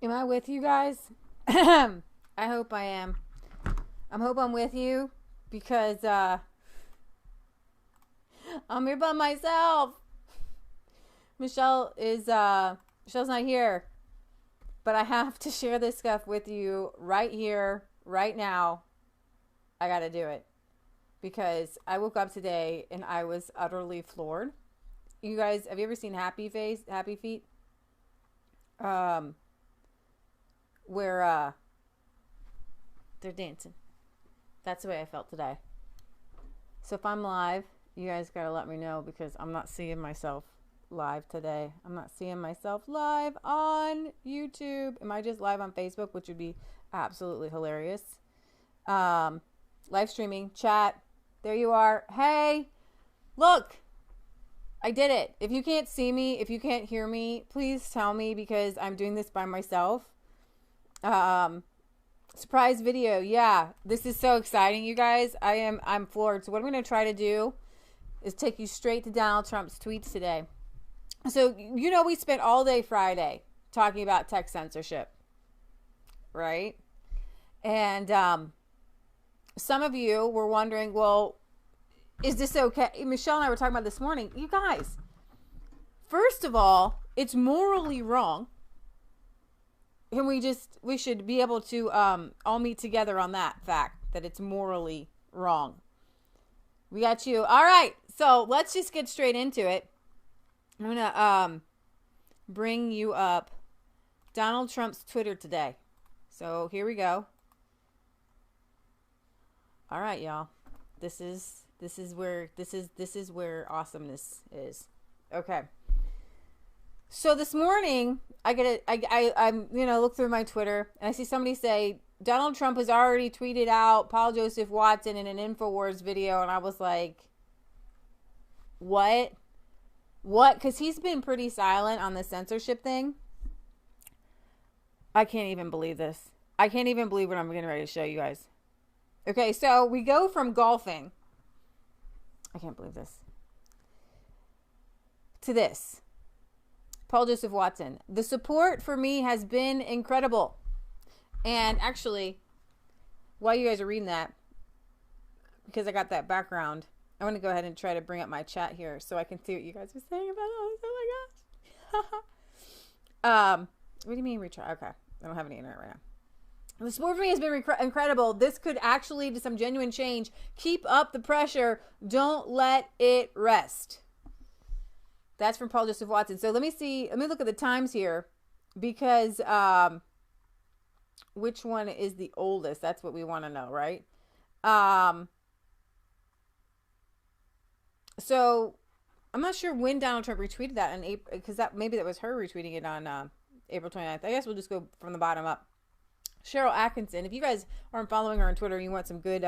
Am I with you guys? I hope I am. I hope I'm with you because I'm here by myself. Michelle's not here. But I have to share this stuff with you right here, right now. I got to do it. Because I woke up today and I was utterly floored. You guys, have you ever seen Happy Feet? Where they're dancing. That's the way I felt today. So if I'm live, you guys gotta let me know because I'm not seeing myself live today. I'm not seeing myself live on YouTube. Am I just live on Facebook, which would be absolutely hilarious. Live streaming, chat. There you are. Hey, look. I did it. If you can't see me, if you can't hear me, please tell me because I'm doing this by myself. Surprise video. Yeah, this is so exciting, you guys. I'm floored. So what I'm going to try to do is take you straight to Donald Trump's tweets today. So, you know, we spent all day Friday talking about tech censorship, right? And some of you were wondering, well, is this okay? Michelle and I were talking about this morning. You guys, first of all, it's morally wrong. And we should be able to all meet together on that fact that it's morally wrong. We got you. All right. So let's just get straight into it. I'm going to bring you up Donald Trump's Twitter today. So here we go. All right, y'all. This is where awesomeness is. Okay. So this morning, I'm look through my Twitter and I see somebody say Donald Trump has already tweeted out Paul Joseph Watson in an InfoWars video, and I was like, what? Because he's been pretty silent on the censorship thing. I can't even believe this. I can't even believe what I'm getting ready to show you guys. Okay, so we go from golfing. I can't believe this. To this. Paul Joseph Watson. The support for me has been incredible. And actually, while you guys are reading that, because I got that background, I want to go ahead and try to bring up my chat here so I can see what you guys are saying about all this. Oh my gosh. What do you mean retry? Okay. I don't have any internet right now. The support for me has been incredible. This could actually lead to some genuine change. Keep up the pressure. Don't let it rest. That's from Paul Joseph Watson. So let me look at the times here because which one is the oldest? That's what we want to know, right? So I'm not sure when Donald Trump retweeted that in April, because maybe that was her retweeting it on April 29th. I guess we'll just go from the bottom up. Cheryl Atkinson. If you guys aren't following her on Twitter and you want some good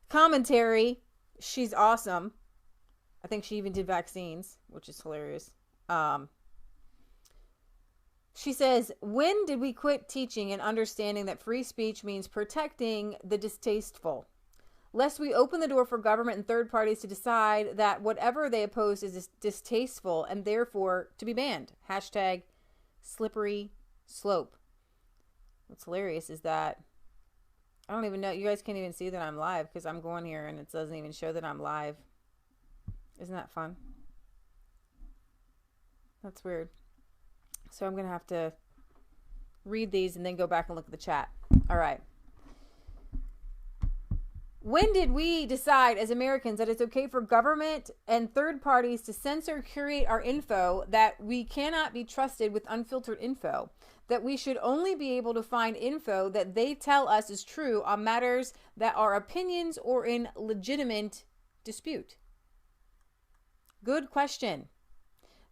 commentary, she's awesome. I think she even did vaccines, which is hilarious. She says, when did we quit teaching and understanding that free speech means protecting the distasteful? Lest we open the door for government and third parties to decide that whatever they oppose is distasteful and therefore to be banned. Hashtag slippery slope. What's hilarious is that I don't even know. You guys can't even see that I'm live because I'm going here and it doesn't even show that I'm live. Isn't that fun? That's weird. So I'm going to have to read these and then go back and look at the chat. All right. When did we decide as Americans that it's okay for government and third parties to censor, curate our info, that we cannot be trusted with unfiltered info, that we should only be able to find info that they tell us is true on matters that are opinions or in legitimate dispute? Good question.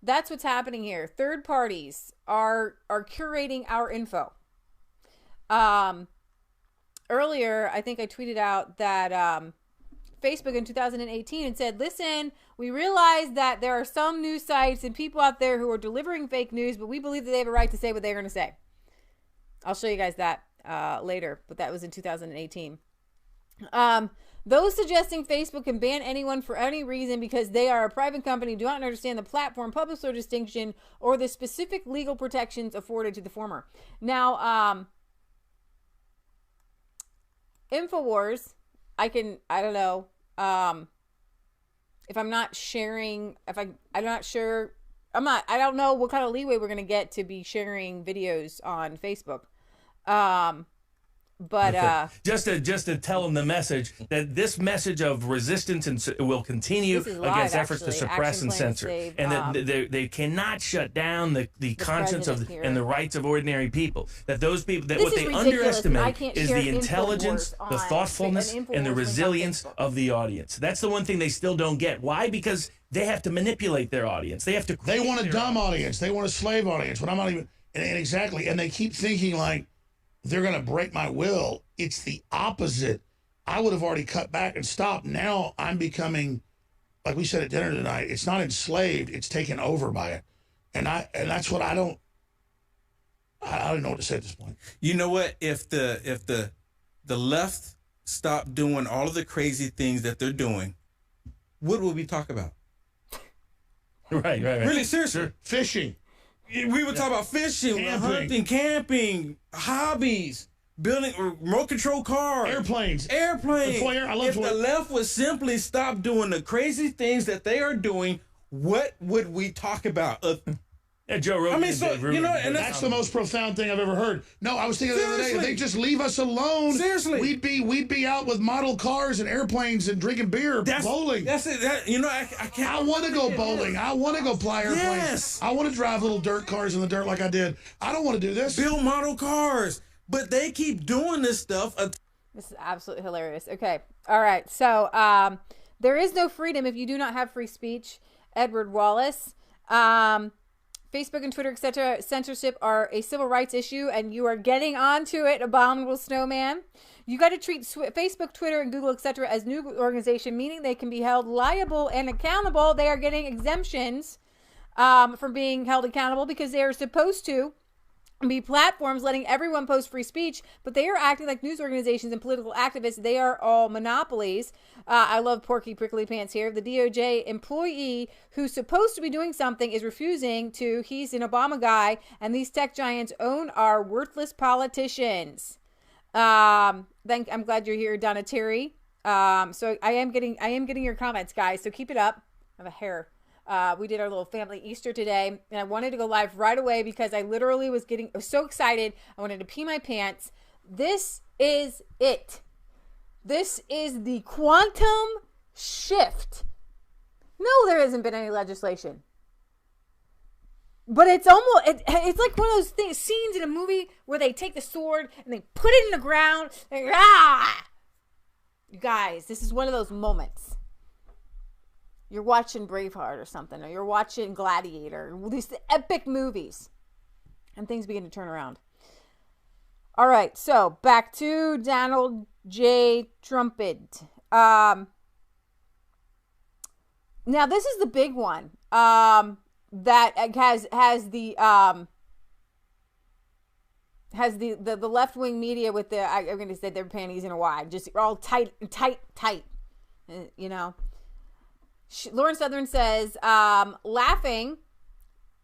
That's what's happening here. Third parties are curating our info. Earlier, I think I tweeted out that Facebook in 2018 and said, listen, we realize that there are some news sites and people out there who are delivering fake news, but we believe that they have a right to say what they're going to say. I'll show you guys that later, but that was in 2018. Those suggesting Facebook can ban anyone for any reason because they are a private company do not understand the platform, publisher distinction, or the specific legal protections afforded to the former. Now, InfoWars, I don't know, if I'm not sharing, I'm not sure, I don't know what kind of leeway we're going to get to be sharing videos on Facebook. But just to tell them the message that this message of resistance and will continue against efforts to suppress and censor, and that they cannot shut down the conscience of and the rights of ordinary people. That those people, that what they underestimate is the intelligence, the thoughtfulness, and the resilience of the audience. That's the one thing they still don't get. Why? Because they have to manipulate their audience. They have to. They want a dumb audience. They want a slave audience. When I'm not even and exactly, and they keep thinking like they're going to break my will. It's the opposite. I would have already cut back and stopped. Now I'm becoming, like we said at dinner tonight, it's not enslaved, it's taken over by it. And that's what I don't know what to say at this point. You know what? If the left stopped doing all of the crazy things that they're doing, what would we talk about? Right. Really, seriously. Sure. Fishing. We would talk about fishing, hunting, camping, hobbies, building remote control cars, airplanes. I love if the left would simply stop doing the crazy things that they are doing, what would we talk about? Joe Rogan. And that's the most profound thing I've ever heard. No, I was thinking the other day, if they just leave us alone, seriously, we'd be out with model cars and airplanes and drinking beer, bowling. That's it. I can't. I want to go bowling. I want to go fly airplanes. Yes. I want to drive little dirt cars in the dirt like I did. I don't want to do this. Build model cars, but they keep doing this stuff. This is absolutely hilarious. Okay, all right. So there is no freedom if you do not have free speech. Edward Wallace. Facebook and Twitter, etc., censorship are a civil rights issue, and you are getting onto it, abominable snowman. You got to treat Facebook, Twitter, and Google, etc., as news organization, meaning they can be held liable and accountable. They are getting exemptions from being held accountable because they are supposed to be platforms letting everyone post free speech, but they are acting like news organizations and political activists. They are all monopolies. I love Porky Prickly Pants here. The DOJ employee who's supposed to be doing something is refusing to. He's an Obama guy, and these tech giants own our worthless politicians. I'm glad you're here, Donna Terry. So I am getting your comments, guys. So keep it up. I have a hair. We did our little family Easter today, and I wanted to go live right away because I literally was so excited. I wanted to pee my pants. This is it. This is the quantum shift. No, there hasn't been any legislation. But it's almost, it's like one of those scenes in a movie where they take the sword and they put it in the ground. And, You guys, this is one of those moments. You're watching Braveheart or something, or you're watching Gladiator, these epic movies, and things begin to turn around. All right, so back to Donald J. Trumpet. Now this is the big one that has the left-wing media with I'm going to say their panties in a wad, just all tight, you know. Lauren Southern says, laughing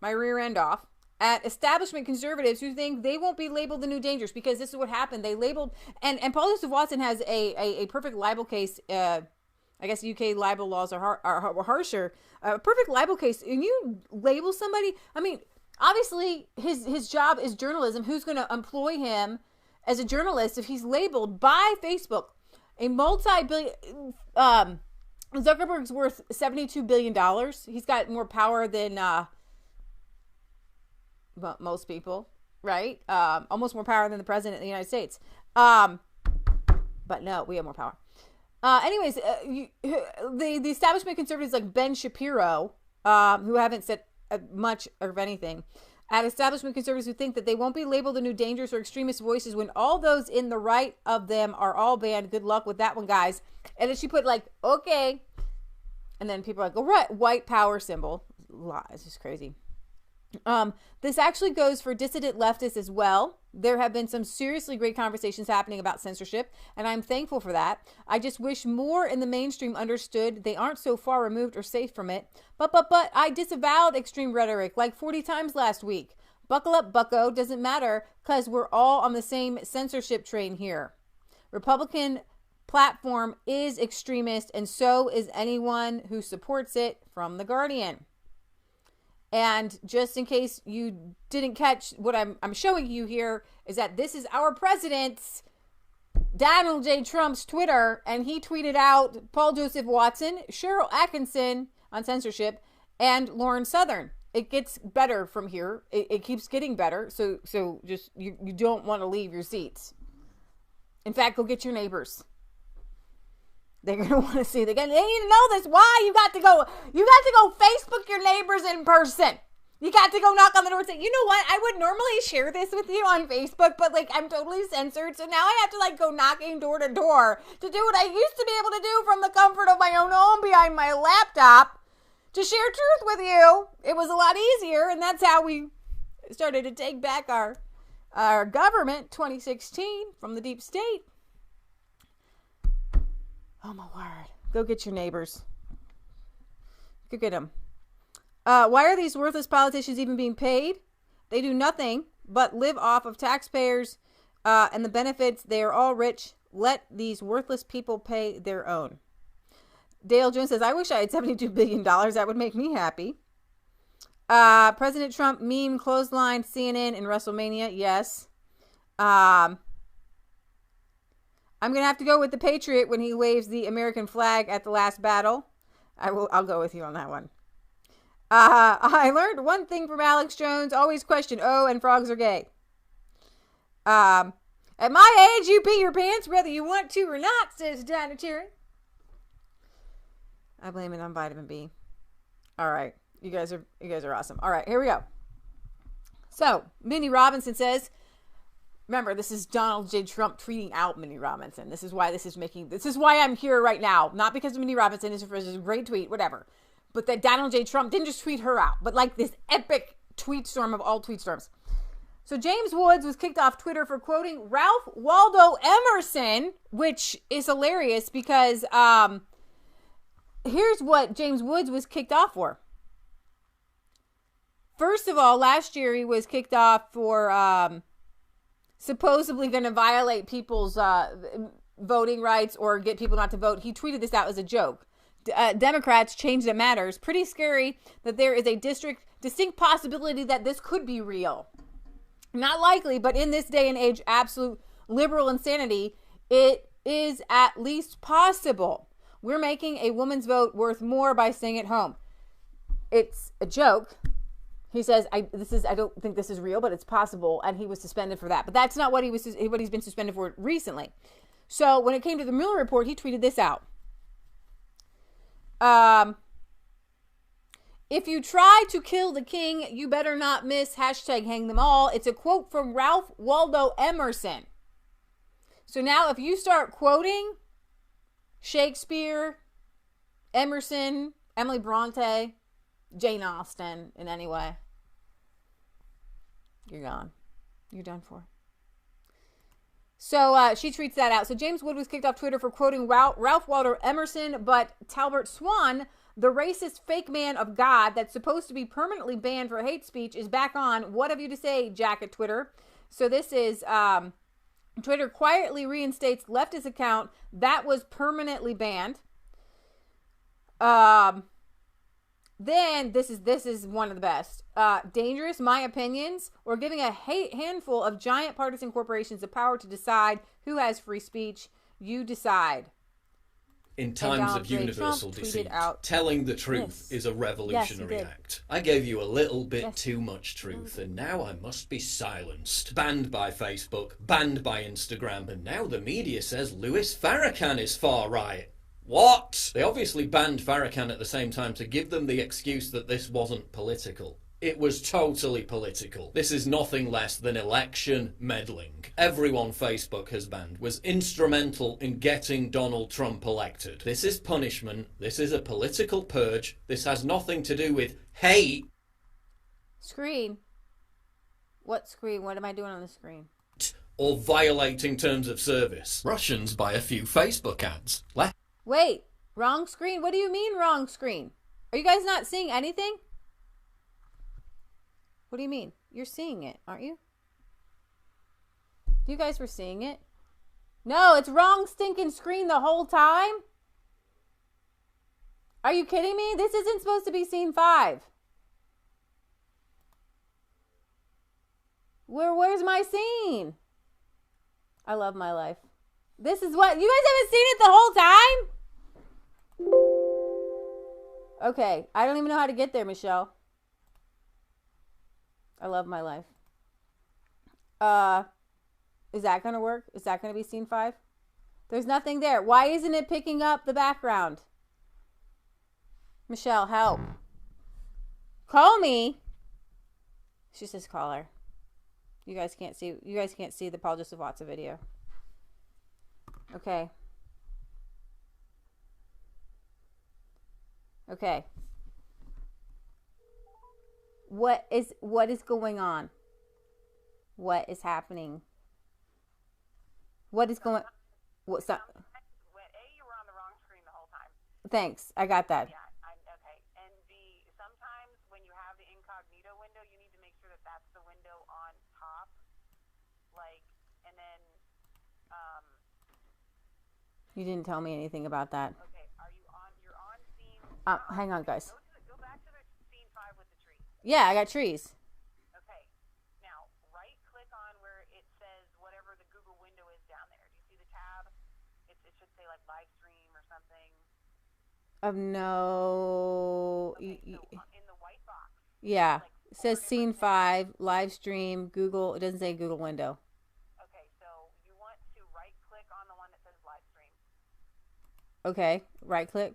my rear end off at establishment conservatives who think they won't be labeled the new dangers, because this is what happened. They labeled, and Paul Joseph Watson has a perfect libel case. I guess UK libel laws are harsher. A perfect libel case. When you label somebody, I mean, obviously his job is journalism. Who's going to employ him as a journalist if he's labeled by Facebook a multi-billion, Zuckerberg's worth $72 billion. He's got more power than most people, right? Almost more power than the president of the United States. But no, we have more power. Anyways, the establishment conservatives like Ben Shapiro, who haven't said much of anything, at establishment conservatives who think that they won't be labeled the new dangerous or extremist voices when all those in the right of them are all banned. Good luck with that one, guys. And then she put like, okay. And then people are like, all right, white power symbol. It's just crazy. This actually goes for dissident leftists as well. There have been some seriously great conversations happening about censorship, and I'm thankful for that. I just wish more in the mainstream understood they aren't so far removed or safe from it. But I disavowed extreme rhetoric like 40 times last week. Buckle up, bucko. Doesn't matter, because we're all on the same censorship train here. Republican platform is extremist, and so is anyone who supports it, from The Guardian. And just in case you didn't catch what I'm showing you here, is that this is our president's, Donald J. Trump's Twitter, and he tweeted out Paul Joseph Watson, Cheryl Atkinson on censorship, and Lauren Southern. It gets better from here. It keeps getting better. So just you don't want to leave your seats. In fact, go get your neighbors. They're going to want to see. They need to know this. Why? You got to go Facebook your neighbors in person. You got to go knock on the door and say, you know what? I would normally share this with you on Facebook, but I'm totally censored. So now I have to go knocking door to door to do what I used to be able to do from the comfort of my own home behind my laptop to share truth with you. It was a lot easier. And that's how we started to take back our government 2016 from the deep state. Oh, my word. Go get your neighbors. Go get them. Why are these worthless politicians even being paid? They do nothing but live off of taxpayers and the benefits. They are all rich. Let these worthless people pay their own. Dale Jones says, I wish I had $72 billion. That would make me happy. President Trump meme clothesline CNN in WrestleMania. Yes. I'm going to have to go with the Patriot when he waves the American flag at the last battle. I'll go with you on that one. I learned one thing from Alex Jones. Always question, and frogs are gay. At my age, you pee your pants whether you want to or not, says Dinah Cherry. I blame it on vitamin B. All right. You guys are awesome. All right, here we go. So, Minnie Robinson says, remember, this is Donald J. Trump tweeting out Minnie Robinson. This is why I'm here right now. Not because of Minnie Robinson. This is a great tweet, whatever. But that Donald J. Trump didn't just tweet her out, but this epic tweet storm of all tweet storms. So James Woods was kicked off Twitter for quoting Ralph Waldo Emerson, which is hilarious because here's what James Woods was kicked off for. First of all, last year he was kicked off for supposedly going to violate people's voting rights or get people not to vote. He tweeted this out as a joke. Democrats, change that matters. Pretty scary that there is a distinct possibility that this could be real. Not likely, but in this day and age, absolute liberal insanity, it is at least possible. We're making a woman's vote worth more by staying at home. It's a joke. He says, I don't think this is real, but it's possible, and he was suspended for that. But that's not what he's been suspended for recently. So when it came to the Mueller report, he tweeted this out. If you try to kill the king, you better not miss #hang them all. It's a quote from Ralph Waldo Emerson. So now if you start quoting Shakespeare, Emerson, Emily Bronte, Jane Austen in any way, you're gone. You're done for. So she tweets that out. So James Wood was kicked off Twitter for quoting Ralph Waldo Emerson, but Talbert Swan, the racist fake man of God that's supposed to be permanently banned for hate speech, is back on. What have you to say, Jack at Twitter? So this is Twitter quietly reinstates leftist account that was permanently banned. Then this is one of the best. Dangerous, my opinions, or giving a handful of giant partisan corporations the power to decide who has free speech. You decide. In times of universal deceit, telling the truth is a revolutionary act. I gave you a little bit too much truth, and now I must be silenced. Banned by Facebook, banned by Instagram, and now the media says Louis Farrakhan is far right. What? They obviously banned Farrakhan at the same time to give them the excuse that this wasn't political. It was totally political. This is nothing less than election meddling. Everyone Facebook has banned was instrumental in getting Donald Trump elected. This is punishment. This is a political purge. This has nothing to do with hate. Screen? What screen? What am I doing on the screen? Or violating terms of service. Russians buy a few Facebook ads. Wait, wrong screen? What do you mean wrong screen? Are you guys not seeing anything? What do you mean? You're seeing it, aren't you? You guys were seeing it? No, it's wrong stinking screen the whole time? Are you kidding me? This isn't supposed to be scene 5. Where's my scene? I love my life. This is what... You guys haven't seen it the whole time? Okay, I don't even know how to get there, Michelle. I love my life. Is that going to work? Is that going to be scene 5? There's nothing there. Why isn't it picking up the background? Michelle, help. Call me. She says call her. You guys can't see the Paul Joseph Watson video. Okay. Okay. What is going on? What is happening? What is going? What's that? You were on the wrong screen the whole time. Thanks, I got that. Yeah, okay. And sometimes when you have the incognito window, you need to make sure that that's the window on top. And then. You didn't tell me anything about that. Okay, you're on scene. Hang on, guys. Go back to the scene 5 with the trees. Yeah, I got trees. Okay, now right click on where it says whatever the Google window is down there. Do you see the tab? It should say like live stream or something. No. Okay, so in the white box. Yeah, it says scene 5, live stream, Google. It doesn't say Google window. Okay, so you want to right click on the one that says live stream. Okay, right click.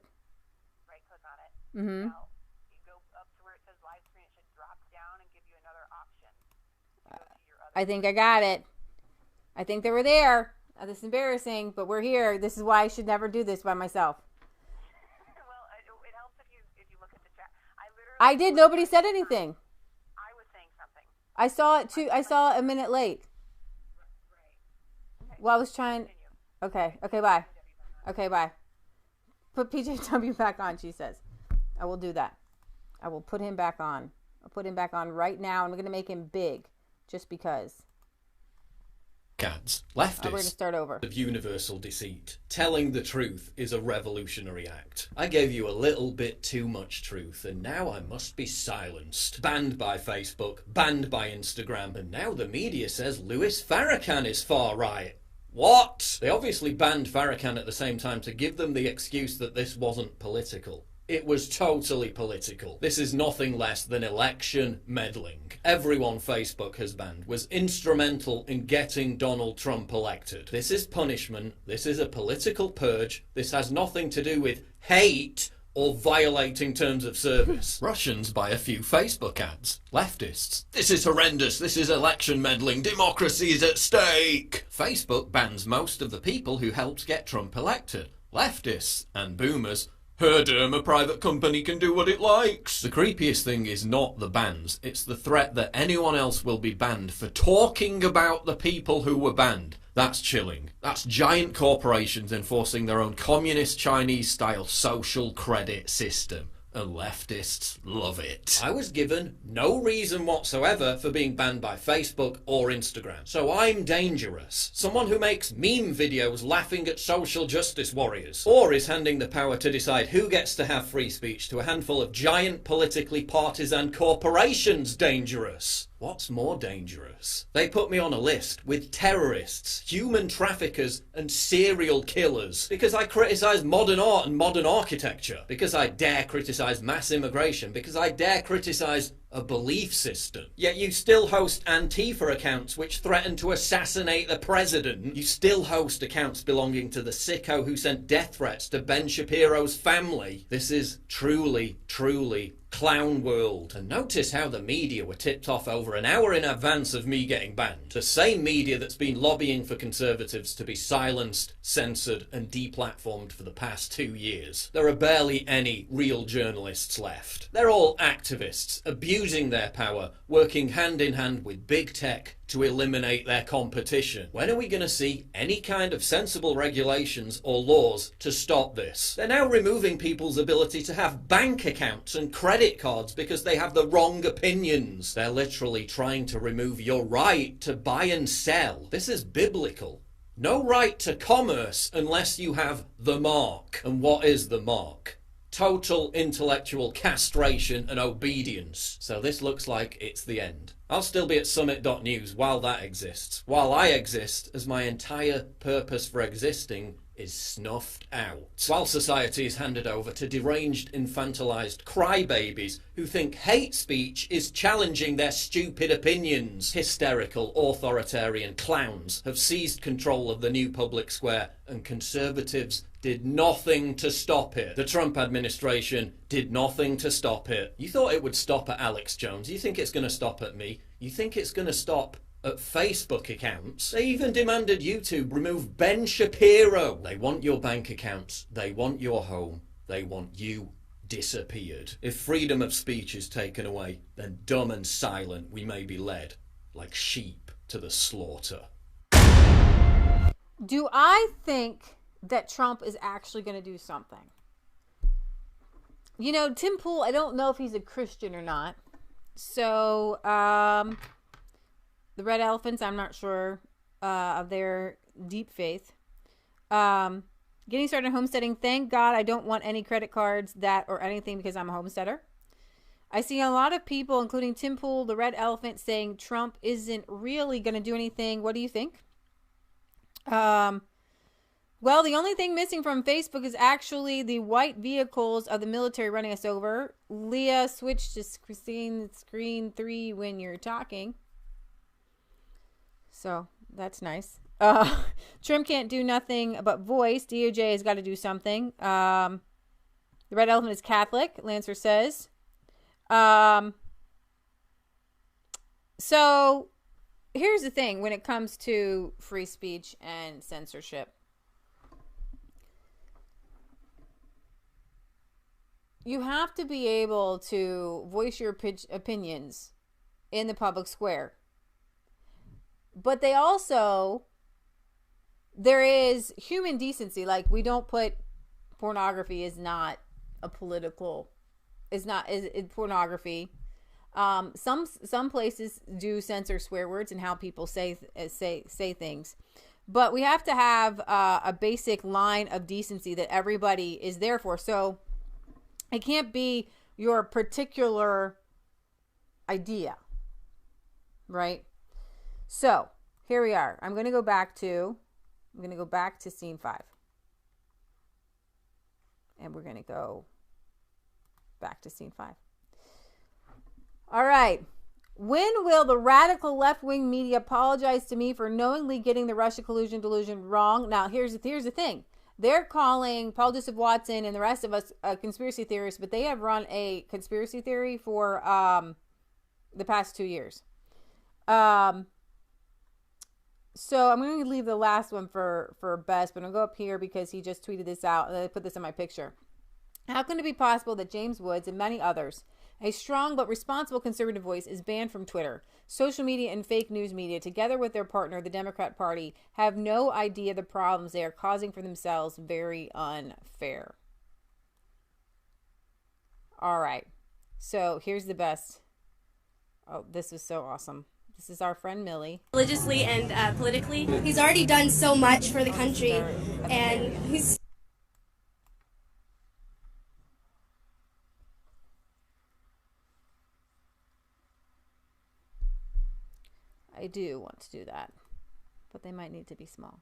Right click on it. Mm-hmm. Now, you go up to where it says live stream. It should drop down and give you another option. Go to your other I think I got it. I think they were there. This is embarrassing, but we're here. This is why I should never do this by myself. Well, it helps if you look at the chat. I did. Nobody said anything. I was saying something. I saw it too. I saw it a minute late. Right. Okay. Well, I was trying. Continue. Okay, bye. Okay, bye. Put PJW back on, she says. I will do that. I will put him back on. I'll put him back on right now. I'm going to make him big just because. Ads. Leftists. We're going to start over. Of universal deceit. Telling the truth is a revolutionary act. I gave you a little bit too much truth, and now I must be silenced. Banned by Facebook, banned by Instagram, and now the media says Louis Farrakhan is far right. What? They obviously banned Farrakhan at the same time to give them the excuse that this wasn't political. It was totally political. This is nothing less than election meddling. Everyone Facebook has banned was instrumental in getting Donald Trump elected. This is punishment. This is a political purge. This has nothing to do with hate or violating terms of service. Russians buy a few Facebook ads. Leftists. This is horrendous. This is election meddling. Democracy is at stake. Facebook bans most of the people who helped get Trump elected. Leftists and boomers. A private company can do what it likes. The creepiest thing is not the bans. It's the threat that anyone else will be banned for talking about the people who were banned. That's chilling. That's giant corporations enforcing their own communist Chinese-style social credit system. And leftists love it. I was given no reason whatsoever for being banned by Facebook or Instagram. So I'm dangerous. Someone who makes meme videos laughing at social justice warriors. Or is handing the power to decide who gets to have free speech to a handful of giant politically partisan corporations dangerous. What's more dangerous? They put me on a list with terrorists, human traffickers, and serial killers because I criticise modern art and modern architecture, because I dare criticise mass immigration, because I dare criticise a belief system. Yet you still host Antifa accounts which threaten to assassinate the president. You still host accounts belonging to the sicko who sent death threats to Ben Shapiro's family. This is truly, truly clown world. And notice how the media were tipped off over an hour in advance of me getting banned. The same media that's been lobbying for conservatives to be silenced, censored and deplatformed for the past 2 years. There are barely any real journalists left. They're all activists, abusing abusing their power, working hand in hand with big tech to eliminate their competition. When are we going to see any kind of sensible regulations or laws to stop this? They're now removing people's ability to have bank accounts and credit cards because they have the wrong opinions. They're literally trying to remove your right to buy and sell. This is biblical. No right to commerce unless you have the mark. And what is the mark? Total intellectual castration and obedience. So this looks like it's the end. I'll still be at summit.news while that exists. While I exist, as my entire purpose for existing is snuffed out. While society is handed over to deranged, infantilized crybabies who think hate speech is challenging their stupid opinions. Hysterical, authoritarian clowns have seized control of the new public square, and conservatives did nothing to stop it. The Trump administration did nothing to stop it. You thought it would stop at Alex Jones. You think it's going to stop at me? You think it's going to stop at Facebook accounts? They even demanded YouTube remove Ben Shapiro. They want your bank accounts. They want your home. They want you disappeared. If freedom of speech is taken away, then dumb and silent we may be led, like sheep to the slaughter. Do I think that Trump is actually going to do something? You know, Tim Pool, I don't know if he's a Christian or not. So, the Red Elephants, I'm not sure of their deep faith. Getting started homesteading. Thank God I don't want any credit cards, that, or anything because I'm a homesteader. I see a lot of people, including Tim Pool, the Red Elephant, saying Trump isn't really going to do anything. What do you think? Well, the only thing missing from Facebook is actually the white vehicles of the military running us over. Leah, switch to screen 3 when you're talking. So, that's nice. Trim can't do nothing but voice. DOJ has got to do something. The Red Elephant is Catholic, Lancer says. So, here's the thing when it comes to free speech and censorship. You have to be able to voice your opinions in the public square. But there is human decency. Like, we don't put pornography is not a political, is pornography. Some places do censor swear words and how people say things. But we have to have a basic line of decency that everybody is there for. So it can't be your particular idea, right? So here we are. I'm going to go back to scene 5. And we're going to go back to scene 5. All right. When will the radical left-wing media apologize to me for knowingly getting the Russia collusion delusion wrong? Now, here's the thing. They're calling Paul Joseph Watson and the rest of us conspiracy theorists, but they have run a conspiracy theory for the past 2 years. So I'm going to leave the last one for best, but I'll go up here because he just tweeted this out, and I put this in my picture. How can it be possible that James Woods and many others, a strong but responsible conservative voice, is banned from Twitter, social media, and fake news media, together with their partner, the Democrat Party, have no idea the problems they are causing for themselves? Very unfair. All right. So here's the best. Oh, this is so awesome. This is our friend Millie. Religiously and politically. He's already done so much for the country, and he's... I do want to do that, but they might need to be small.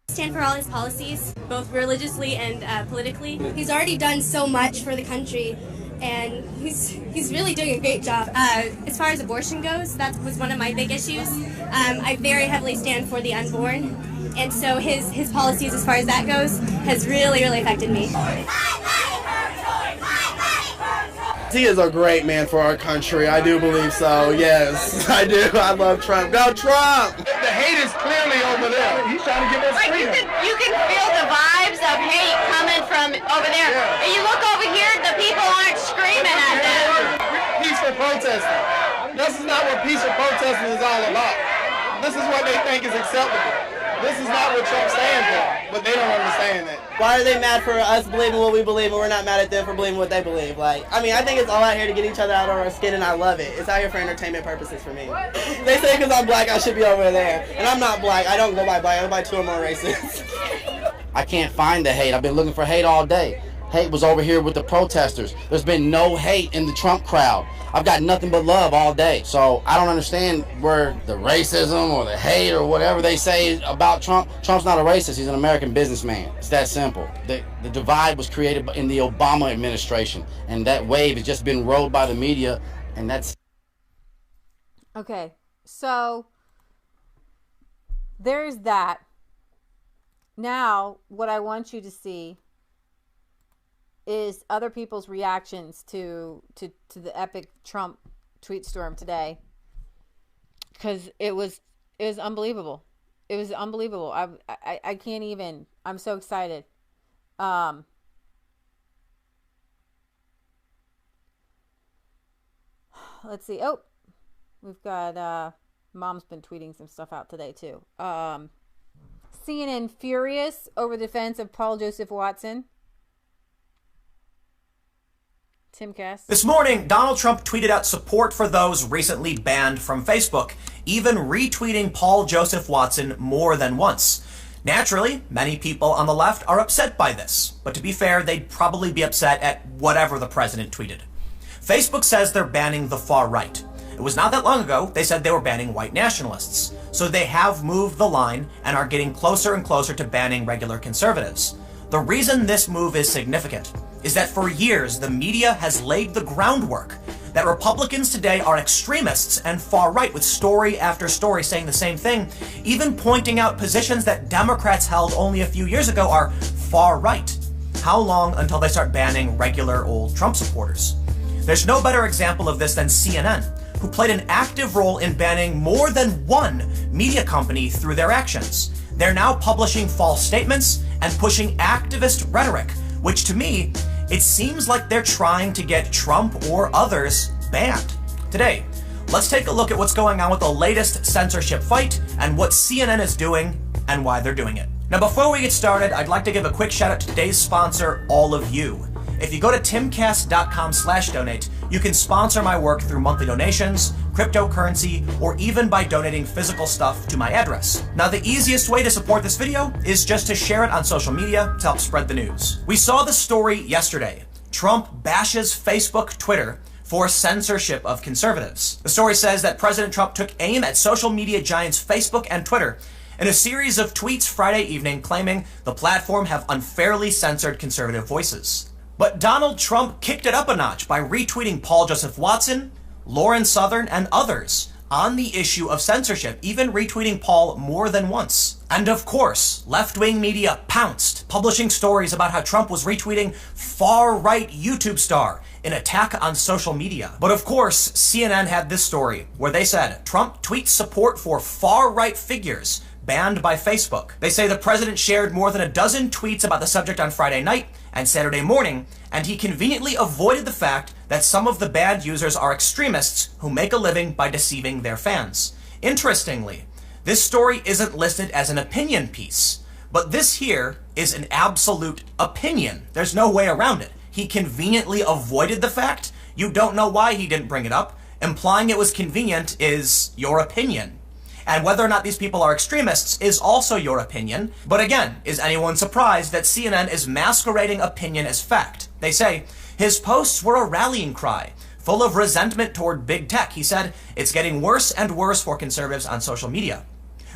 Stand for all his policies, both religiously and politically. He's already done so much for the country, and he's really doing a great job. As far as abortion goes, that was one of my big issues. I very heavily stand for the unborn, and so his policies as far as that goes has really affected me. He is a great man for our country. I do believe so. Yes, I do. I love Trump. Go Trump! The hate is clearly over there. He's trying to give us freedom. You can feel the vibes of hate coming from over there. Yeah. And you look over here, the people aren't screaming at them. He's peaceful protesting. This is not what peaceful protesting is all about. This is what they think is acceptable. This is not what Trump's standing for, but they don't understand that. Why are they mad for us believing what we believe and we're not mad at them for believing what they believe? Like, I mean, I think it's all out here to get each other out of our skin, and I love it. It's out here for entertainment purposes for me. They say because I'm black I should be over there, and I'm not black. I don't go by black. I go by two or more races. I can't find the hate. I've been looking for hate all day. Hate was over here with the protesters. There's been no hate in the Trump crowd. I've got nothing but love all day. So I don't understand where the racism or the hate or whatever they say about Trump. Trump's not a racist. He's an American businessman. It's that simple. The divide was created in the Obama administration, and that wave has just been rode by the media, and that's... Okay, so there's that. Now, what I want you to see is other people's reactions to the epic Trump Tweetstorm today, because it was unbelievable. It was unbelievable. I can't even. I'm so excited. Let's see. Oh, we've got Mom's been tweeting some stuff out today too. CNN furious over the defense of Paul Joseph Watson. Tim Cass. This morning, Donald Trump tweeted out support for those recently banned from Facebook, even retweeting Paul Joseph Watson more than once. Naturally, many people on the left are upset by this, but to be fair, they'd probably be upset at whatever the president tweeted. Facebook says they're banning the far right. It was not that long ago they said they were banning white nationalists. So they have moved the line and are getting closer and closer to banning regular conservatives. The reason this move is significant is that for years the media has laid the groundwork that Republicans today are extremists and far right, with story after story saying the same thing, even pointing out positions that Democrats held only a few years ago are far right. How long until they start banning regular old Trump supporters? There's no better example of this than CNN, who played an active role in banning more than one media company through their actions. They're now publishing false statements and pushing activist rhetoric, which to me, it seems like they're trying to get Trump or others banned. Today, let's take a look at what's going on with the latest censorship fight and what CNN is doing and why they're doing it. Now, before we get started, I'd like to give a quick shout out to today's sponsor, all of you. If you go to timcast.com/donate, you can sponsor my work through monthly donations, cryptocurrency, or even by donating physical stuff to my address. Now, the easiest way to support this video is just to share it on social media to help spread the news. We saw the story yesterday. Trump bashes Facebook, Twitter for censorship of conservatives. The story says that President Trump took aim at social media giants Facebook and Twitter in a series of tweets Friday evening claiming the platform have unfairly censored conservative voices. But Donald Trump kicked it up a notch by retweeting Paul Joseph Watson, Lauren Southern, and others on the issue of censorship, even retweeting Paul more than once. And of course, left-wing media pounced, publishing stories about how Trump was retweeting far-right YouTube star, an attack on social media. But of course, CNN had this story where they said Trump tweets support for far-right figures banned by Facebook. They say the president shared more than a dozen tweets about the subject on Friday night and Saturday morning, and he conveniently avoided the fact that some of the banned users are extremists who make a living by deceiving their fans. Interestingly, this story isn't listed as an opinion piece, but this here is an absolute opinion. There's no way around it. He conveniently avoided the fact. You don't know why he didn't bring it up. Implying it was convenient is your opinion. And whether or not these people are extremists is also your opinion. But again, is anyone surprised that CNN is masquerading opinion as fact? They say, his posts were a rallying cry, full of resentment toward big tech. He said, it's getting worse and worse for conservatives on social media.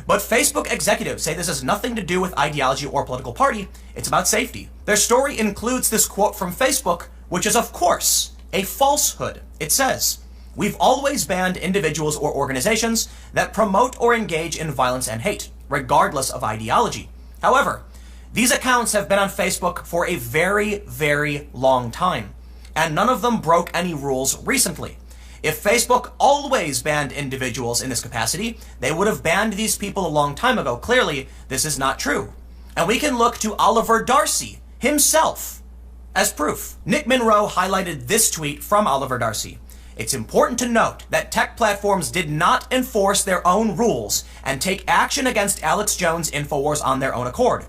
But Facebook executives say this has nothing to do with ideology or political party. It's about safety. Their story includes this quote from Facebook, which is, of course, a falsehood. It says, we've always banned individuals or organizations that promote or engage in violence and hate, regardless of ideology. However, these accounts have been on Facebook for a very, very long time, and none of them broke any rules recently. If Facebook always banned individuals in this capacity, they would have banned these people a long time ago. Clearly, this is not true. And we can look to Oliver Darcy himself as proof. Nick Monroe highlighted this tweet from Oliver Darcy. It's important to note that tech platforms did not enforce their own rules and take action against Alex Jones' InfoWars on their own accord.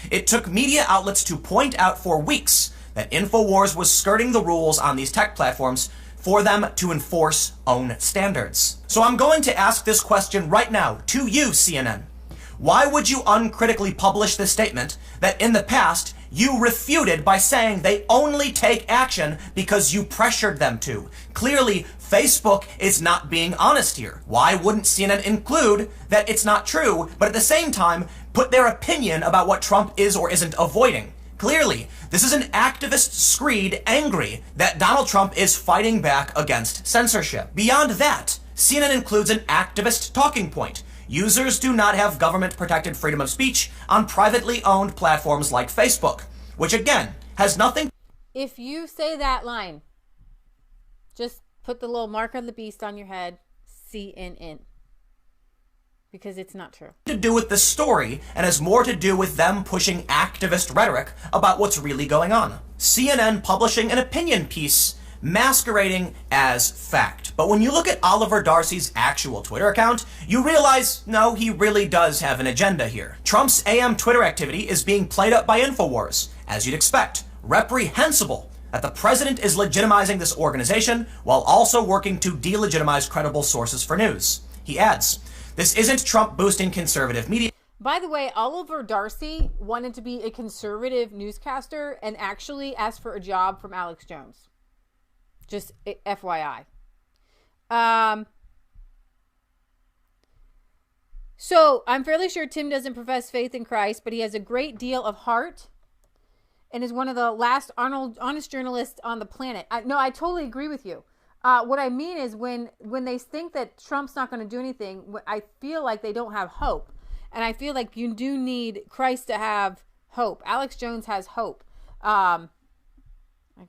It took media outlets to point out for weeks that InfoWars was skirting the rules on these tech platforms for them to enforce own standards. So I'm going to ask this question right now to you, CNN. Why would you uncritically publish this statement that in the past you refuted by saying they only take action because you pressured them to? Clearly, Facebook is not being honest here. Why wouldn't CNN include that it's not true, but at the same time put their opinion about what Trump is or isn't avoiding? Clearly, this is an activist screed angry that Donald Trump is fighting back against censorship. Beyond that, CNN includes an activist talking point. Users do not have government-protected freedom of speech on privately owned platforms like Facebook, which again, has nothing... If you say that line, just put the little mark of the beast on your head, CNN. Because it's not true. ...to do with the story and has more to do with them pushing activist rhetoric about what's really going on. CNN publishing an opinion piece masquerading as fact. But when you look at Oliver Darcy's actual Twitter account, you realize, no, he really does have an agenda here. Trump's AM Twitter activity is being played up by InfoWars, as you'd expect. Reprehensible that the president is legitimizing this organization while also working to delegitimize credible sources for news. He adds, this isn't Trump boosting conservative media. By the way, Oliver Darcy wanted to be a conservative newscaster and actually asked for a job from Alex Jones. Just FYI. So I'm fairly sure Tim doesn't profess faith in Christ, but he has a great deal of heart and is one of the last honest journalists on the planet. I totally agree with you. What I mean is when they think that Trump's not going to do anything, I feel like they don't have hope. And I feel like you do need Christ to have hope. Alex Jones has hope. My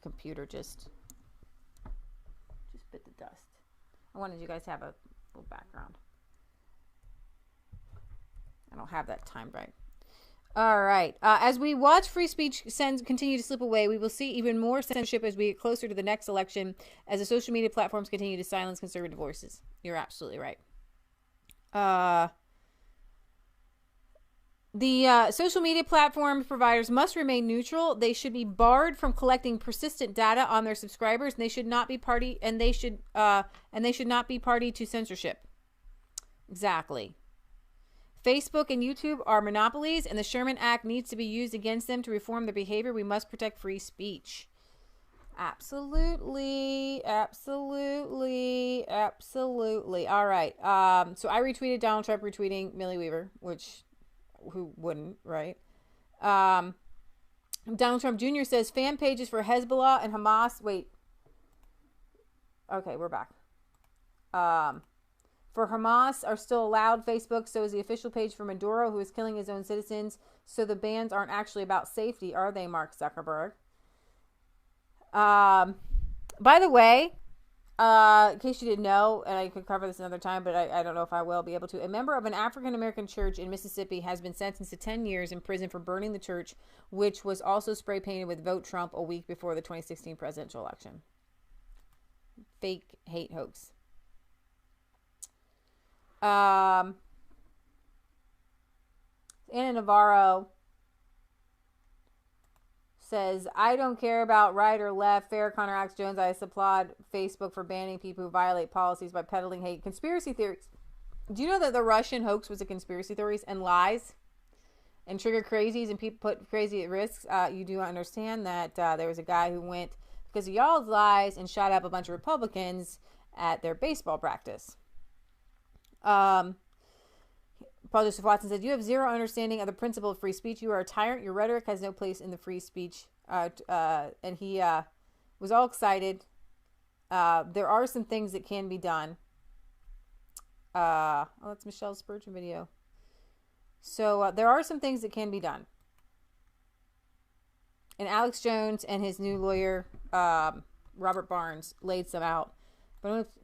computer just bit the dust. I wanted you guys to have a little background. I don't have that timed right. All right. As we watch free speech continue to slip away, we will see even more censorship as we get closer to the next election, as the social media platforms continue to silence conservative voices. You're absolutely right. The social media platform providers must remain neutral. They should be barred from collecting persistent data on their subscribers, and they should not be party to censorship. Exactly. Facebook and YouTube are monopolies, and the Sherman Act needs to be used against them to reform their behavior. We must protect free speech. Absolutely. Absolutely. Absolutely. All right. So I retweeted Donald Trump retweeting Millie Weaver, which who wouldn't, right? Donald Trump Jr. says fan pages for Hezbollah and Hamas. Wait. Okay, we're back. For Hamas are still allowed Facebook, so is the official page for Maduro, who is killing his own citizens. So the bans aren't actually about safety, are they, Mark Zuckerberg? By the way, in case you didn't know, and I could cover this another time, but I don't know if I will be able to. A member of an African-American church in Mississippi has been sentenced to 10 years in prison for burning the church, which was also spray painted with Vote Trump a week before the 2016 presidential election. Fake hate hoax. Anna Navarro says, I don't care about right or left, Farrakhan or Alex Jones. I applaud Facebook for banning people who violate policies by peddling hate. Conspiracy theories. Do you know that the Russian hoax was a conspiracy theories and lies and trigger crazies and people put crazy at risk? You do understand that there was a guy who went because of y'all's lies and shot up a bunch of Republicans at their baseball practice. Paul Joseph Watson said, you have zero understanding of the principle of free speech. You are a tyrant. Your rhetoric has no place in the free speech. And he was all excited. There are some things that can be done. That's Michelle's Spurgeon video. So there are some things that can be done. And Alex Jones and his new lawyer, Robert Barnes, laid some out.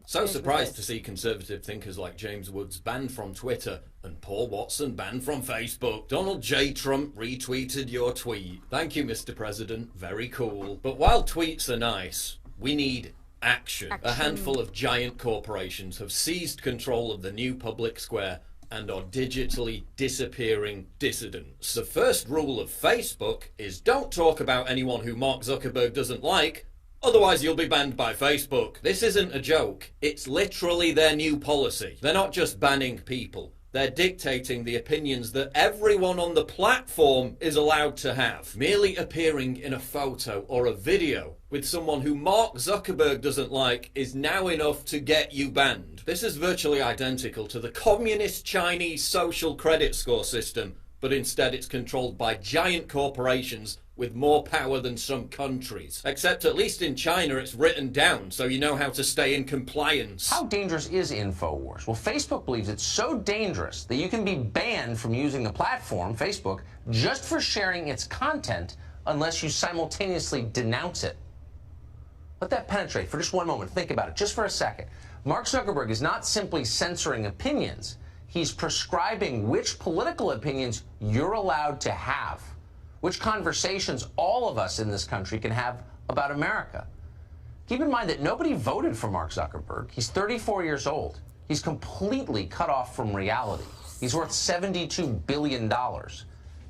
So surprised to see conservative thinkers like James Woods banned from Twitter and Paul Watson banned from Facebook. Donald J. Trump retweeted your tweet. Thank you, Mr. President. Very cool. But while tweets are nice, we need Action. A handful of giant corporations have seized control of the new public square and are digitally disappearing dissidents. The first rule of Facebook is don't talk about anyone who Mark Zuckerberg doesn't like, otherwise you'll be banned by Facebook. This isn't a joke. It's literally their new policy. They're not just banning people. They're dictating the opinions that everyone on the platform is allowed to have. Merely appearing in a photo or a video with someone who Mark Zuckerberg doesn't like is now enough to get you banned. This is virtually identical to the communist Chinese social credit score system, but instead it's controlled by giant corporations with more power than some countries. Except at least in China it's written down so you know how to stay in compliance. How dangerous is InfoWars? Well, Facebook believes it's so dangerous that you can be banned from using the platform, Facebook, just for sharing its content unless you simultaneously denounce it. Let that penetrate for just one moment. Think about it just for a second. Mark Zuckerberg is not simply censoring opinions. He's prescribing which political opinions you're allowed to have, which conversations all of us in this country can have about America. Keep in mind that nobody voted for Mark Zuckerberg. He's 34 years old. He's completely cut off from reality. He's worth $72 billion.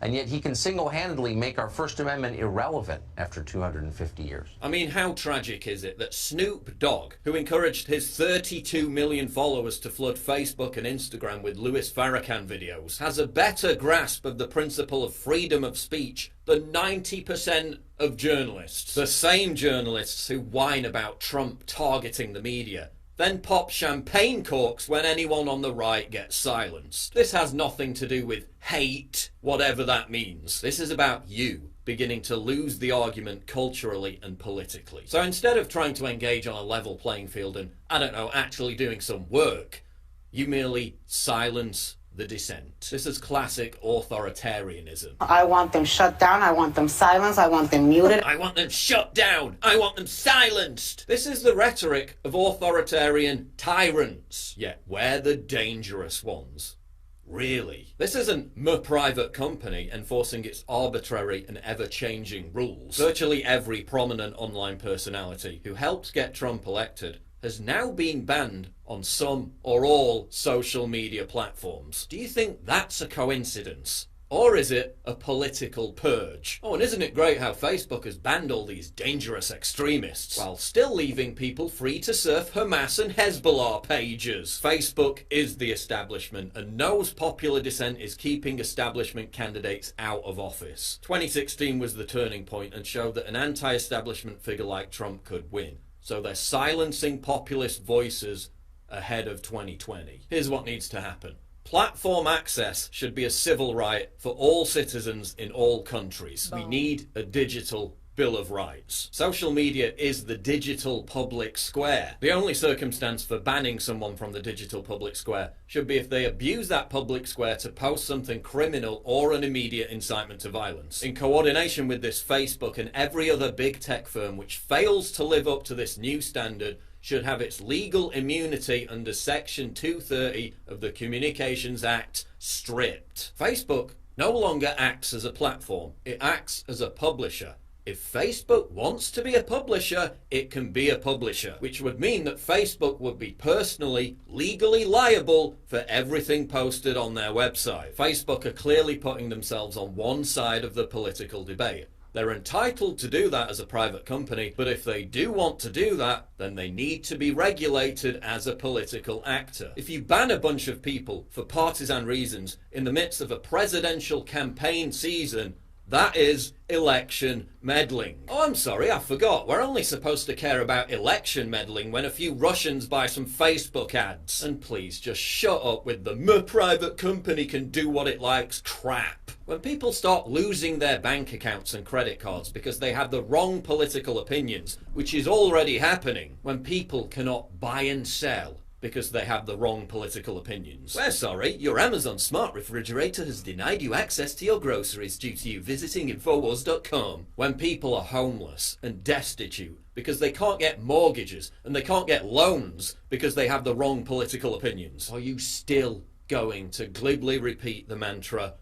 And yet he can single-handedly make our First Amendment irrelevant after 250 years. I mean, how tragic is it that Snoop Dogg, who encouraged his 32 million followers to flood Facebook and Instagram with Louis Farrakhan videos, has a better grasp of the principle of freedom of speech than 90% of journalists? The same journalists who whine about Trump targeting the media then pop champagne corks when anyone on the right gets silenced. This has nothing to do with hate, whatever that means. This is about you beginning to lose the argument culturally and politically. So instead of trying to engage on a level playing field and, I don't know, actually doing some work, you merely silence the dissent. This is classic authoritarianism. I want them shut down, I want them silenced, I want them muted. I want them shut down, I want them silenced. This is the rhetoric of authoritarian tyrants. Yet we're the dangerous ones. Really? This isn't a private company enforcing its arbitrary and ever-changing rules. Virtually every prominent online personality who helped get Trump elected has now been banned on some or all social media platforms. Do you think that's a coincidence? Or is it a political purge? Oh, and isn't it great how Facebook has banned all these dangerous extremists while still leaving people free to surf Hamas and Hezbollah pages? Facebook is the establishment and knows popular dissent is keeping establishment candidates out of office. 2016 was the turning point and showed that an anti-establishment figure like Trump could win. So they're silencing populist voices ahead of 2020. Here's what needs to happen. Platform access should be a civil right for all citizens in all countries. We need a digital Bill of Rights. Social media is the digital public square. The only circumstance for banning someone from the digital public square should be if they abuse that public square to post something criminal or an immediate incitement to violence. In coordination with this, Facebook and every other big tech firm which fails to live up to this new standard should have its legal immunity under Section 230 of the Communications Act stripped. Facebook no longer acts as a platform, it acts as a publisher. If Facebook wants to be a publisher, it can be a publisher, which would mean that Facebook would be personally, legally liable for everything posted on their website. Facebook are clearly putting themselves on one side of the political debate. They're entitled to do that as a private company, but if they do want to do that, then they need to be regulated as a political actor. If you ban a bunch of people for partisan reasons in the midst of a presidential campaign season, that is election meddling. Oh, I'm sorry, I forgot. We're only supposed to care about election meddling when a few Russians buy some Facebook ads. And please, just shut up with the private company can do what it likes crap. When people start losing their bank accounts and credit cards because they have the wrong political opinions, which is already happening, when people cannot buy and sell because they have the wrong political opinions. We're sorry, your Amazon smart refrigerator has denied you access to your groceries due to you visiting Infowars.com. When people are homeless and destitute because they can't get mortgages and they can't get loans because they have the wrong political opinions, are you still going to glibly repeat the mantra,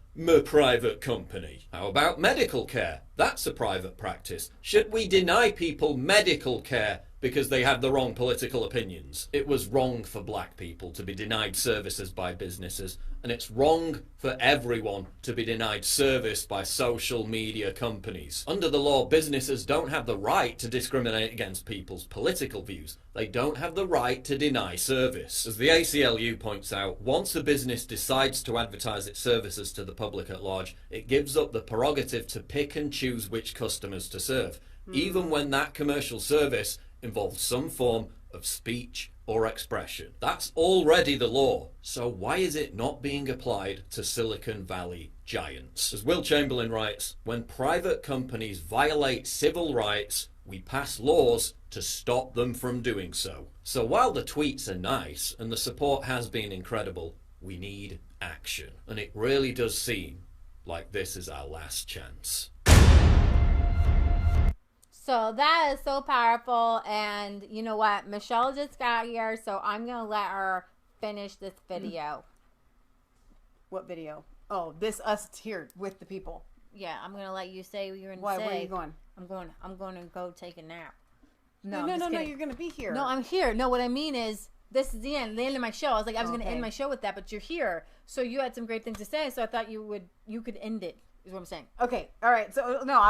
private company? How about medical care? That's a private practice. Should we deny people medical care because they had the wrong political opinions. It was wrong for black people to be denied services by businesses, and it's wrong for everyone to be denied service by social media companies. Under the law, businesses don't have the right to discriminate against people's political views. They don't have the right to deny service. As the ACLU points out, once a business decides to advertise its services to the public at large, it gives up the prerogative to pick and choose which customers to serve, even when that commercial service involves some form of speech or expression. That's already the law, so why is it not being applied to Silicon Valley giants? As Will Chamberlain writes, when private companies violate civil rights, we pass laws to stop them from doing so. So while the tweets are nice and the support has been incredible, we need action. And it really does seem like this is our last chance. So that is so powerful, and you know what? Michelle just got here, so I'm going to let her finish this video. What video? Oh, this us here with the people. Yeah, I'm going to let you say what you're going to say. Why? Where are you going? I'm going to go take a nap. No, you're going to be here. No, I'm here. No, what I mean is, this is the end of my show. I was like, I was going to end my show with that, but you're here. So you had some great things to say, so I thought you could end it. Is what I'm saying. Okay, all right. So no,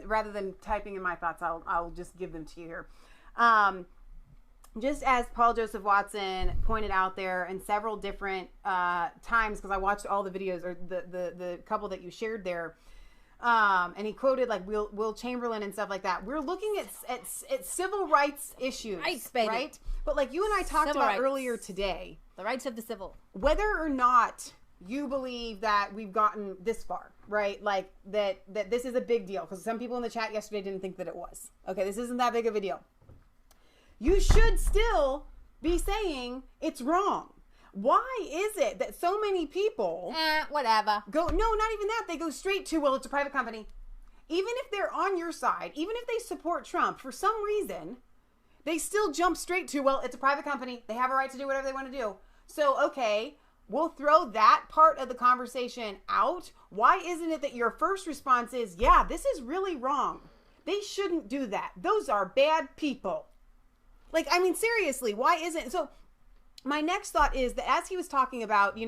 rather than typing in my thoughts, I'll just give them to you here. Just as Paul Joseph Watson pointed out there in several different times, because I watched all the videos or the couple that you shared there, and he quoted like Will Chamberlain and stuff like that. We're looking at civil rights issues, right? But like you and I talked about earlier today, the rights of the civil, whether or not you believe that we've gotten this far, right? Like that this is a big deal, because some people in the chat yesterday didn't think that it was. Okay, this isn't that big of a deal. You should still be saying it's wrong. Why is it that so many people whatever go, no, not even that, they go straight to, well, it's a private company. Even if they're on your side, even if they support Trump, for some reason, they still jump straight to, well, it's a private company, they have a right to do whatever they want to do. So, okay, we'll throw that part of the conversation out. Why isn't it that your first response is, yeah, this is really wrong. They shouldn't do that. Those are bad people. Like, I mean, seriously, why isn't... So my next thought is that as he was talking about,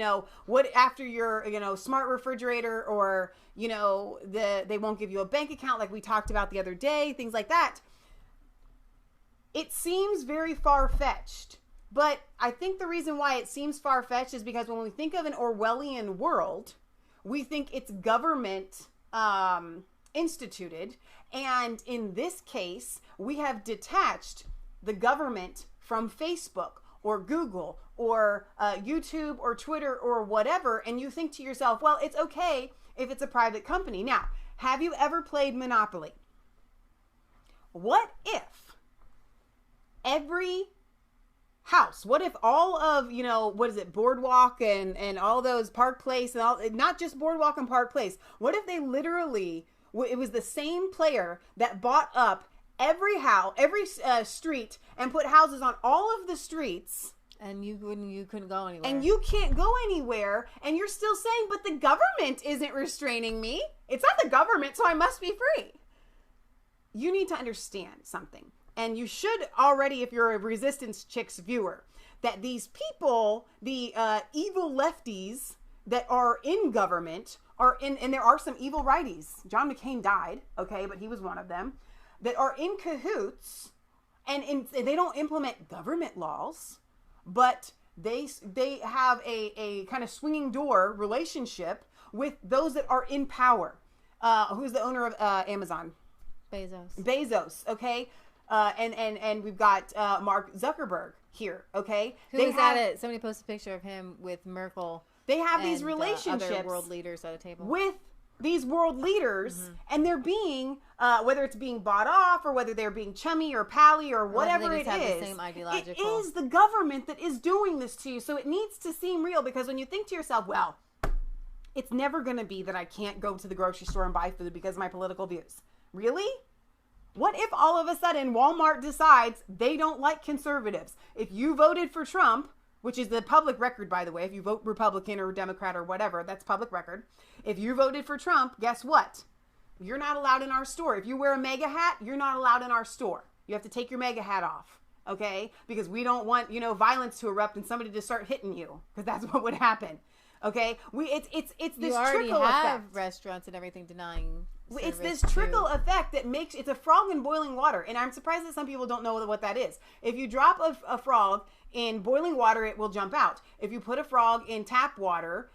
what after your, smart refrigerator, or, they won't give you a bank account like we talked about the other day, things like that. It seems very far-fetched. But I think the reason why it seems far-fetched is because when we think of an Orwellian world, we think it's government instituted. And in this case, we have detached the government from Facebook or Google or YouTube or Twitter or whatever. And you think to yourself, well, it's okay if it's a private company. Now, have you ever played Monopoly? What if every house, what if all of, Boardwalk and all those Park Place and all, not just Boardwalk and Park Place, what if they literally, it was the same player that bought up every house, every street, and put houses on all of the streets, and you couldn't go anywhere, and you can't go anywhere, and you're still saying, but the government isn't restraining me. It's not the government, so I must be free. You need to understand something. And you should already, if you're a Resistance Chicks viewer, that these people, the evil lefties that are in government, and there are some evil righties. John McCain died, okay, but he was one of them, that are in cahoots, and they don't implement government laws, but they have a kind of swinging door relationship with those that are in power. Who's the owner of Amazon? Bezos, okay? And we've got Mark Zuckerberg here, okay? Somebody posted a picture of him with Merkel. They have these relationships, other world leaders at a table, with these world leaders, and they're being, whether it's being bought off or whether they're being chummy or pally or whatever it is, the same ideological. It is the government that is doing this to you. So it needs to seem real, because when you think to yourself, well, it's never going to be that I can't go to the grocery store and buy food because of my political views. Really? What if all of a sudden Walmart decides they don't like conservatives? If you voted for Trump, which is the public record, by the way, if you vote Republican or Democrat or whatever, that's public record. If you voted for Trump, guess what? You're not allowed in our store. If you wear a MAGA hat, you're not allowed in our store. You have to take your MAGA hat off. Okay? Because we don't want, violence to erupt and somebody to start hitting you. Because that's what would happen. Okay? It's this trickle effect. Restaurants and everything denying. It's this trickle effect that makes it's a frog in boiling water, and I'm surprised that some people don't know what that is. If you drop a frog in boiling water, it will jump out. If you put a frog in tap water,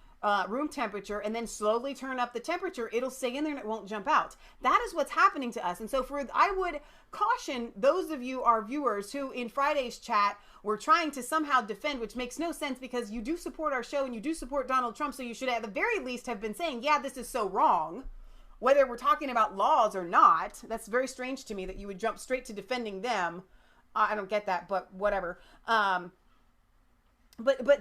room temperature, and then slowly turn up the temperature, it'll stay in there and it won't jump out. That is what's happening to us. And so I would caution those of you, our viewers, who in Friday's chat were trying to somehow defend, which makes no sense because you do support our show and you do support Donald Trump, so you should at the very least have been saying, yeah, this is so wrong. Whether we're talking about laws or not, that's very strange to me that you would jump straight to defending them. I don't get that, but whatever. But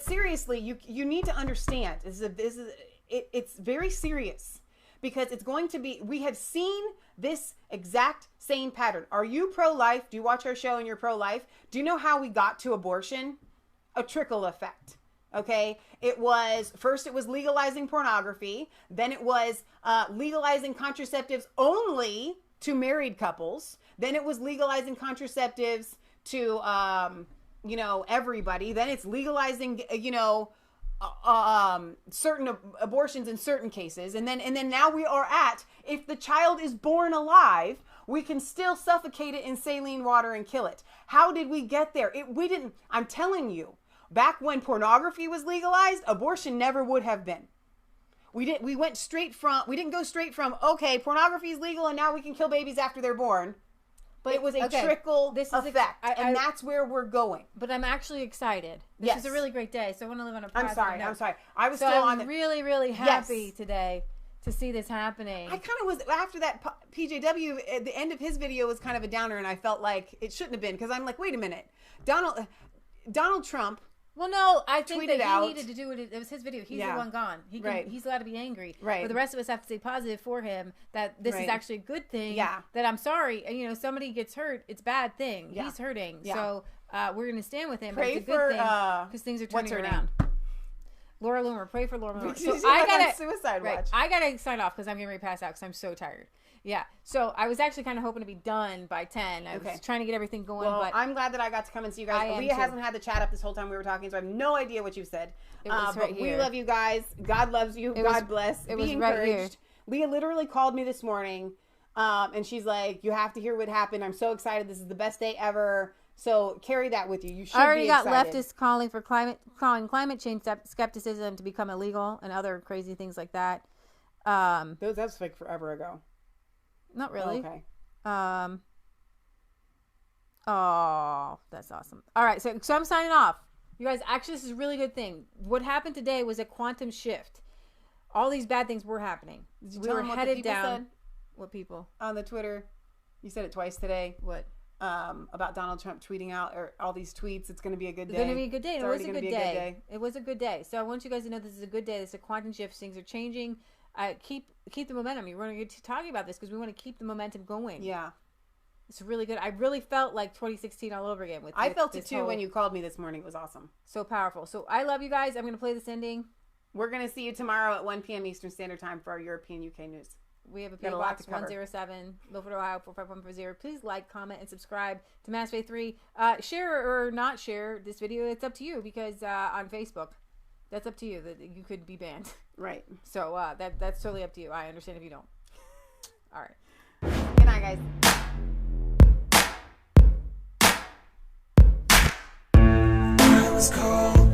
seriously, you need to understand. It's very serious because it's going to be. We have seen this exact same pattern. Are you pro-life? Do you watch our show and you're pro-life? Do you know how we got to abortion? A trickle effect. Okay, it was legalizing pornography. Then it was legalizing contraceptives only to married couples. Then it was legalizing contraceptives to everybody. Then it's legalizing certain abortions in certain cases. And then now we are at, if the child is born alive, we can still suffocate it in saline water and kill it. How did we get there? We didn't. I'm telling you. Back when pornography was legalized, abortion never would have been. We didn't go straight from, okay, pornography is legal and now we can kill babies after they're born. But it was a trickle effect, and that's where we're going. But I'm actually excited. This is a really great day, so I want to live on a positive note. I'm sorry. I was still on really, really happy today to see this happening. I kind of was, after that PJW, at the end of his video was kind of a downer, and I felt like it shouldn't have been, because I'm like, wait a minute. Donald Trump. Well, no, I think that he needed to do it. It was his video. He's the one gone. He's allowed to be angry. Right. But the rest of us have to stay positive for him that this is actually a good thing. Yeah. That I'm sorry. Somebody gets hurt. It's a bad thing. Yeah. He's hurting. Yeah. So we're going to stand with him. Pray but it's a good thing because things are turning around. Laura Loomer. Pray for Laura Loomer. So I got suicide watch. I got to sign off because I'm getting ready to pass out because I'm so tired. Yeah. So I was actually kind of hoping to be done by 10. I was trying to get everything going. Well, but I'm glad that I got to come and see you guys. Leah hasn't had the chat up this whole time we were talking, so I have no idea what you said. It was right here. We love you guys. God loves you. God bless. It was right here. Leah literally called me this morning, and she's like, "You have to hear what happened. I'm so excited. This is the best day ever." So carry that with you. You should be excited. I already got leftists calling climate change skepticism to become illegal and other crazy things like that. That's like forever ago. Not really. Okay. Oh, that's awesome. All right, so I'm signing off. You guys, actually, this is a really good thing. What happened today was a quantum shift. All these bad things were happening. We were headed down. Said? What people? On the Twitter. You said it twice today. What? About Donald Trump tweeting out all these tweets. It's going to be a good day. It's going to be a good day. It was a good day. It was a good day. So I want you guys to know this is a good day. This is a quantum shift. Things are changing. Keep the momentum. We're going to get talking about this because we want to keep the momentum going. Yeah. It's really good. I really felt like 2016 all over again. I felt it too when you called me this morning. It was awesome. So powerful. So I love you guys. I'm going to play this ending. We're going to see you tomorrow at 1 p.m. Eastern Standard Time for our European UK news. We have a PO Box 107, Milford, Ohio 45140. Please like, comment, and subscribe to Mass Faith 3. Share or not share this video. It's up to you because on Facebook, that's up to you. That you could be banned. Right. So that's totally up to you. I understand if you don't. All right. Good night, guys. I was cold.